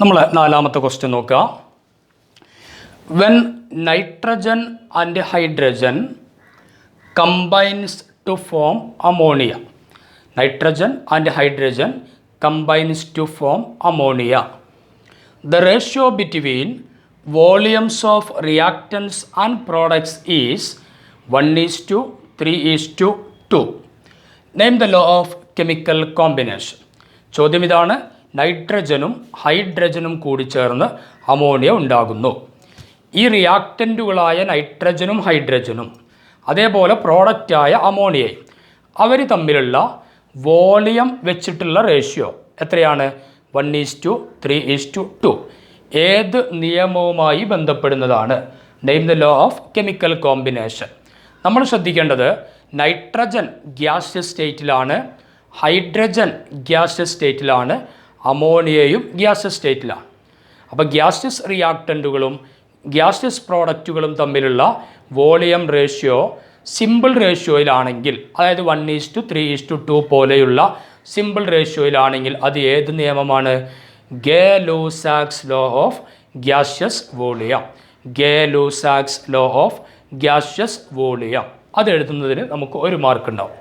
നമ്മൾ നാലാമത്തെ ക്വസ്റ്റ്യൻ നോക്കുക. When nitrogen and hydrogen combines to form ammonia. Nitrogen and hydrogen combines to form ammonia. The ratio between volumes of reactants and products is 1:3:2. Name the law of chemical combination. ചോദ്യം ഇതാണ്. നൈട്രജനും ഹൈഡ്രജനും കൂടി ചേർന്ന് ammonia ഉണ്ടാകുന്നു. ഈ റിയാക്റ്റൻറ്റുകളായ നൈട്രജനും ഹൈഡ്രജനും അതേപോലെ പ്രോഡക്റ്റായ അമോണിയയും അവർ തമ്മിലുള്ള വോളിയം വെച്ചിട്ടുള്ള റേഷ്യോ എത്രയാണ്? 1:3:2. ഏത് നിയമവുമായി ബന്ധപ്പെടുന്നതാണ്? Name the law of chemical combination. നമ്മൾ ശ്രദ്ധിക്കേണ്ടത് നൈട്രജൻ ഗ്യാസിയസ് സ്റ്റേറ്റിലാണ്, ഹൈഡ്രജൻ ഗ്യാസിയസ് സ്റ്റേറ്റിലാണ്, അമോണിയയും ഗ്യാസിയസ് സ്റ്റേറ്റിലാണ്. അപ്പോൾ ഗ്യാസിയസ് റിയാക്റ്റൻറ്റുകളും ഗ്യാസിയസ് പ്രോഡക്റ്റുകളും തമ്മിലുള്ള വോളിയം റേഷ്യോ സിമ്പിൾ റേഷ്യോയിലാണെങ്കിൽ, അതായത് 1:3:2 പോലെയുള്ള സിമ്പിൾ റേഷ്യോയിലാണെങ്കിൽ അത് ഏത് നിയമമാണ്? Gay Lussac's law of gaseous volume. Gay Lussac's law of gaseous volume. അത് എഴുതുന്നതിന് നമുക്ക് 1 മാർക്ക് ഉണ്ടാവും.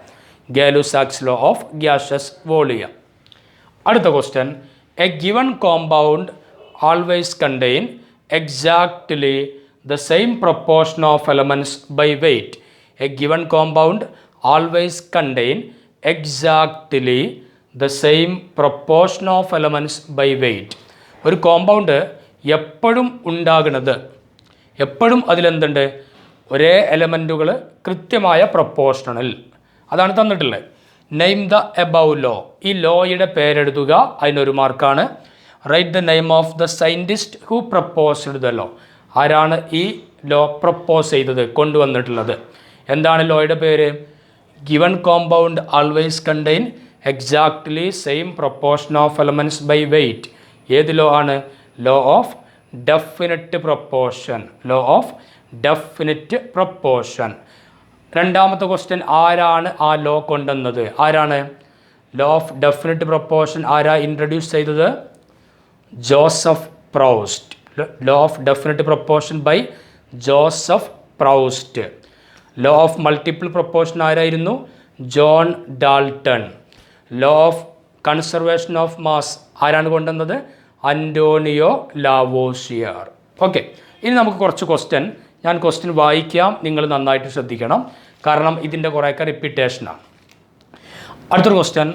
Gay Lussac's law of gaseous volume. അടുത്ത question. A given compound always contain exactly the same proportion of elements by weight. A given compound always contain exactly the same proportion of elements by weight. ഒരു compound എപ്പോഴും ഉണ്ടാകുന്നത്, എപ്പോഴും അതിലെന്തുണ്ട്? ഒരേ എലമെൻറ്റുകൾ കൃത്യമായ proportional. അതാണ് തന്നിട്ടുള്ളത്. Name the above law. ഈ ലോയുടെ പേരെഴുതുക, അതിനൊരു മാർക്കാണ്. Write the name of the scientist who proposed the law. ആരാണ് ഈ ലോ പ്രപ്പോസ് ചെയ്തത്, കൊണ്ടുവന്നിട്ടുള്ളത്? എന്താണ് ലോയുടെ പേര്? Given compound always contain exactly same proportion of elements by weight. ഏത് ലോ ആണ്? Law of definite proportion. Law of definite proportion. രണ്ടാമത്തെ ക്വസ്റ്റ്യൻ, ആരാണ് ആ ലോ കൊണ്ടുവന്നത്? ആരാണ്? ലോ ഓഫ് ഡെഫിനിറ്റ് പ്രൊപ്പോർഷൻ ആരാ ഇൻട്രൊഡ്യൂസ് ചെയ്തത്? Joseph Proust. Law of definite proportion by Joseph Proust. Law of multiple proportion ആരായിരുന്നു? John Dalton. Law of conservation of mass ആരാണ് കൊണ്ടുവന്നത്? Antonio Lavoisier. ഓക്കെ, ഇനി നമുക്ക് കുറച്ച് ക്വസ്റ്റ്യൻ, ഞാൻ ക്വസ്റ്റ്യൻ വായിക്കാം, നിങ്ങൾ നന്നായിട്ട് ശ്രദ്ധിക്കണം, കാരണം ഇതിൻ്റെ കുറേയൊക്കെ റിപ്പീറ്റേഷനാണ്. അടുത്തൊരു question.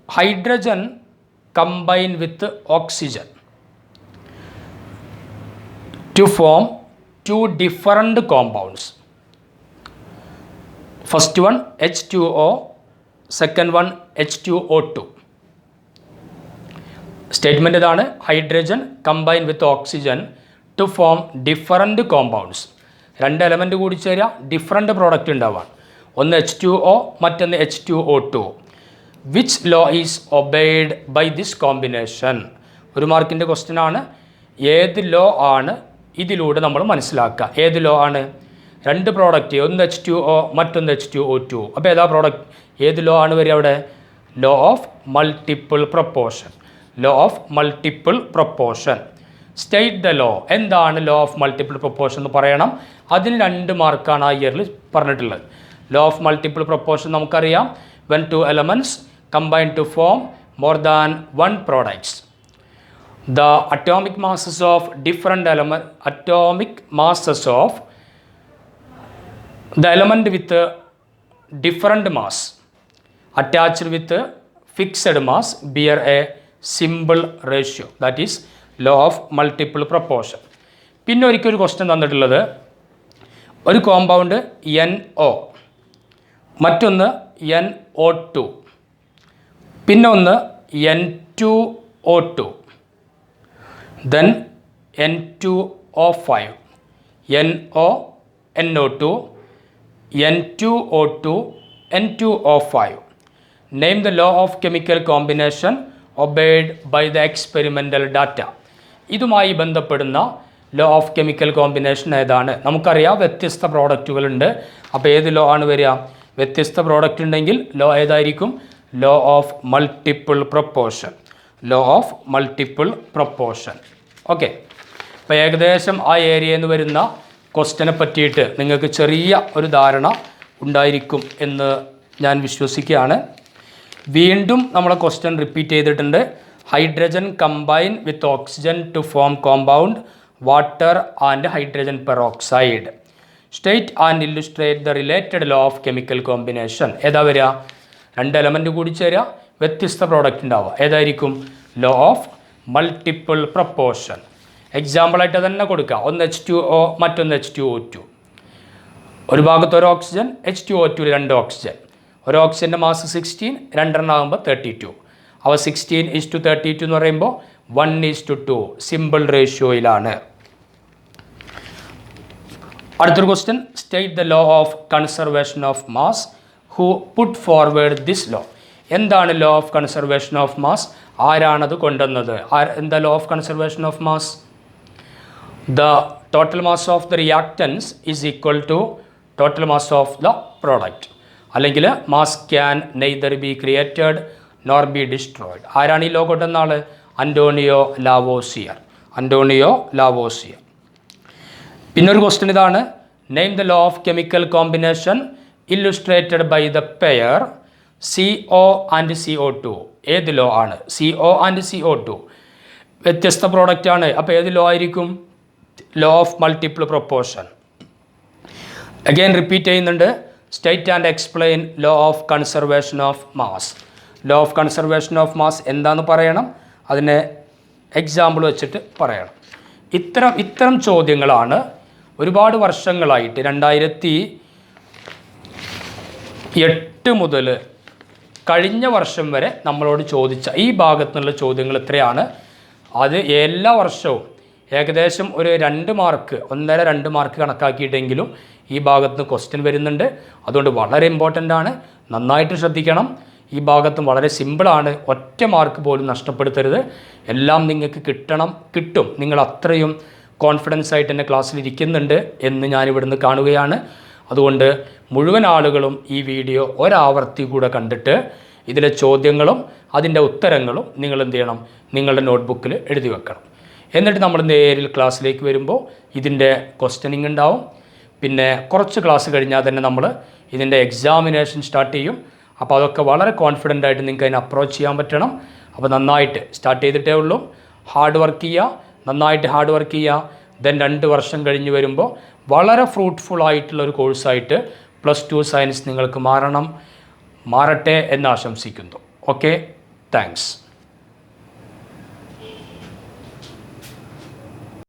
Hydrogen combine with oxygen to form 2 different compounds. First one H2O, second one H2O2. Statement ഇതാണ്. Hydrogen combine with oxygen to form different compounds. 2 element കൂടി ചേരുക, ഡിഫറൻറ്റ് പ്രോഡക്റ്റ് ഉണ്ടാവാൻ. ഒന്ന് H2O, മറ്റൊന്ന് H2O2. Which law is obeyed by this combination? 1 മാർക്കിൻ്റെ question ആണ്. ഏത് law ആണ് ഇതിലൂടെ നമ്മൾ മനസ്സിലാക്കുക? ഏത് ലോ ആണ്? 2 പ്രോഡക്റ്റ്, ഒന്ന് H2O, മറ്റൊന്ന് H2O2. അപ്പോൾ ഏതാ പ്രോഡക്റ്റ്? ഏത് ലോ ആണ് വരിക അവിടെ? Law of multiple proportion. Law of multiple proportion. State the law. എന്താണ് ലോ ഓഫ് മൾട്ടിപ്പിൾ പ്രൊപ്പോർഷൻ എന്ന് പറയണം. അതിന് 2 മാർക്കാണ് ആ ഇയറിൽ പറഞ്ഞിട്ടുള്ളത്. ലോ ഓഫ് മൾട്ടിപ്പിൾ പ്രൊപ്പോർഷൻ നമുക്കറിയാം. when 2 elements combine to form more than 1 products, the atomic masses of different atomic masses of the element with different mass attached with fixed mass bear a simple ratio. That is law of multiple proportion. പിന്നെ ഒരിക്കൽ ഒരു question തന്നിട്ടുള്ളത്, ഒരു compound NO, മറ്റൊന്ന് NO2, പിന്നെ ഒന്ന് N2O2, then N2O5, NO, NO2, N2O2, N2O5. Name the law of chemical combination obeyed by the experimental data. ഇതുമായി ബന്ധപ്പെടുന്ന ലോ ഓഫ് കെമിക്കൽ കോമ്പിനേഷൻ ഏതാണ്? നമുക്കറിയാം വ്യത്യസ്ത പ്രോഡക്റ്റുകളുണ്ട്. അപ്പോൾ ഏത് ലോ ആണ് വരിക? വ്യത്യസ്ത പ്രോഡക്റ്റ് ഉണ്ടെങ്കിൽ ലോ ഏതായിരിക്കും? Law of multiple proportion. Law of multiple proportion. Okay, അപ്പോൾ ഏകദേശം ആ ഏരിയയിൽ നിന്ന് വരുന്ന ക്വസ്റ്റ്യനെ പറ്റിയിട്ട് നിങ്ങൾക്ക് ചെറിയ ഒരു ധാരണ ഉണ്ടായിരിക്കും എന്ന് ഞാൻ വിശ്വസിക്കുകയാണ്. വീണ്ടും നമ്മളെ ക്വസ്റ്റ്യൻ റിപ്പീറ്റ് ചെയ്തിട്ടുണ്ട്. Hydrogen combine with oxygen to form compound water and hydrogen peroxide. State and illustrate the related law of chemical combination. ഏതാ വരിക? 2 എലമെൻറ്റ് കൂടി ചേരുക, വ്യത്യസ്ത പ്രോഡക്റ്റ് ഉണ്ടാവുക. ഏതായിരിക്കും? Law of multiple proportion. എക്സാമ്പിളായിട്ട് തന്നെ കൊടുക്കുക. ഒന്ന് H2O, മറ്റൊന്ന് H2O2. ഒരു ഭാഗത്ത് ഒരു ഓക്സിജൻ, H2O2 2 ഓക്സിജൻ. ഒരു ഓക്സിജൻ്റെ മാസ് 16, 2 ആകുമ്പോൾ 32. അവ 16:32 എന്ന് പറയുമ്പോൾ 1:2 സിമ്പിൾ റേഷ്യോയിലാണ്. അടുത്തൊരു question. State the law of conservation of mass. Who put forward this law? എന്താണ് law of conservation of mass? ആരാണത് കൊണ്ടുവന്നത്? എന്താ law of conservation of mass? The total mass of the reactants is equal to total mass of the product. അല്ലെങ്കിൽ mass can neither be created nor be destroyed. ആരാണ് ഈ law കൊണ്ടുവന്ന ആൾ? Antonio Lavoisier. Antonio Lavoisier. പിന്നൊരു question ഇതാണ്. Name the law of chemical combination illustrated by the pair CO and CO2. ഏത് law ആണ്? CO and CO2 വ്യത്യസ്ത product ആണ്. അപ്പോൾ ഏത് ലോ ആയിരിക്കും? Law of multiple proportion. Again repeat ചെയ്യുന്നുണ്ട്. State and explain law of conservation of mass. Law of conservation of mass എന്താണെന്ന് പറയണം, അതിനെ എക്സാമ്പിൾ വെച്ചിട്ട് പറയണം. ഇത്തരം ചോദ്യങ്ങളാണ് ഒരുപാട് വർഷങ്ങളായിട്ട് 2008 മുതൽ കഴിഞ്ഞ വർഷം വരെ നമ്മളോട് ചോദിച്ച ഈ ഭാഗത്തു നിന്നുള്ള ചോദ്യങ്ങൾ ഇത്രയാണ്. അത് എല്ലാ വർഷവും ഏകദേശം ഒരു 2 മാർക്ക്, 1.5-2 മാർക്ക് കണക്കാക്കിയിട്ടെങ്കിലും ഈ ഭാഗത്ത് നിന്ന് ക്വസ്റ്റ്യൻ വരുന്നുണ്ട്. അതുകൊണ്ട് വളരെ ഇമ്പോർട്ടൻ്റ് ആണ്, നന്നായിട്ട് ശ്രദ്ധിക്കണം. ഈ ഭാഗത്തും വളരെ സിമ്പിളാണ്, ഒറ്റ മാർക്ക് പോലും നഷ്ടപ്പെടുത്തരുത്. എല്ലാം നിങ്ങൾക്ക് കിട്ടും. നിങ്ങൾ അത്രയും കോൺഫിഡൻസ് ആയിട്ട് എൻ്റെ ക്ലാസ്സിൽ ഇരിക്കുന്നുണ്ട് എന്ന് ഞാനിവിടുന്ന് കാണുകയാണ്. അതുകൊണ്ട് മുഴുവൻ ആളുകളും ഈ വീഡിയോ ഒരാവർത്തി കൂടെ കണ്ടിട്ട് ഇതിലെ ചോദ്യങ്ങളും അതിൻ്റെ ഉത്തരങ്ങളും നിങ്ങൾ എന്ത് ചെയ്യണം? നിങ്ങളുടെ നോട്ട്ബുക്കിൽ എഴുതി വെക്കണം. എന്നിട്ട് നമ്മൾ നേരിൽ ക്ലാസ്സിലേക്ക് വരുമ്പോൾ ഇതിൻ്റെ ക്വസ്റ്റ്യനിങ് ഉണ്ടാവും. പിന്നെ കുറച്ച് ക്ലാസ് കഴിഞ്ഞാൽ തന്നെ നമ്മൾ ഇതിൻ്റെ എക്സാമിനേഷൻ സ്റ്റാർട്ട് ചെയ്യും. അപ്പോൾ അതൊക്കെ വളരെ കോൺഫിഡൻ്റ് ആയിട്ട് നിങ്ങൾക്ക് അതിനെ അപ്രോച്ച് ചെയ്യാൻ പറ്റണം. അപ്പോൾ നന്നായിട്ട് സ്റ്റാർട്ട് ചെയ്തിട്ടേ ഉള്ളൂ. ഹാർഡ് വർക്ക് ചെയ്യുക, നന്നായിട്ട് ഹാർഡ് വർക്ക് ചെയ്യുക. ദെൻ 2 വർഷം കഴിഞ്ഞ് വരുമ്പോൾ വളരെ ഫ്രൂട്ട്ഫുൾ ആയിട്ടുള്ളൊരു കോഴ്സായിട്ട് +2 സയൻസ് നിങ്ങൾക്ക് മാറട്ടെ എന്ന് ആശംസിക്കുന്നു. Okay, thanks.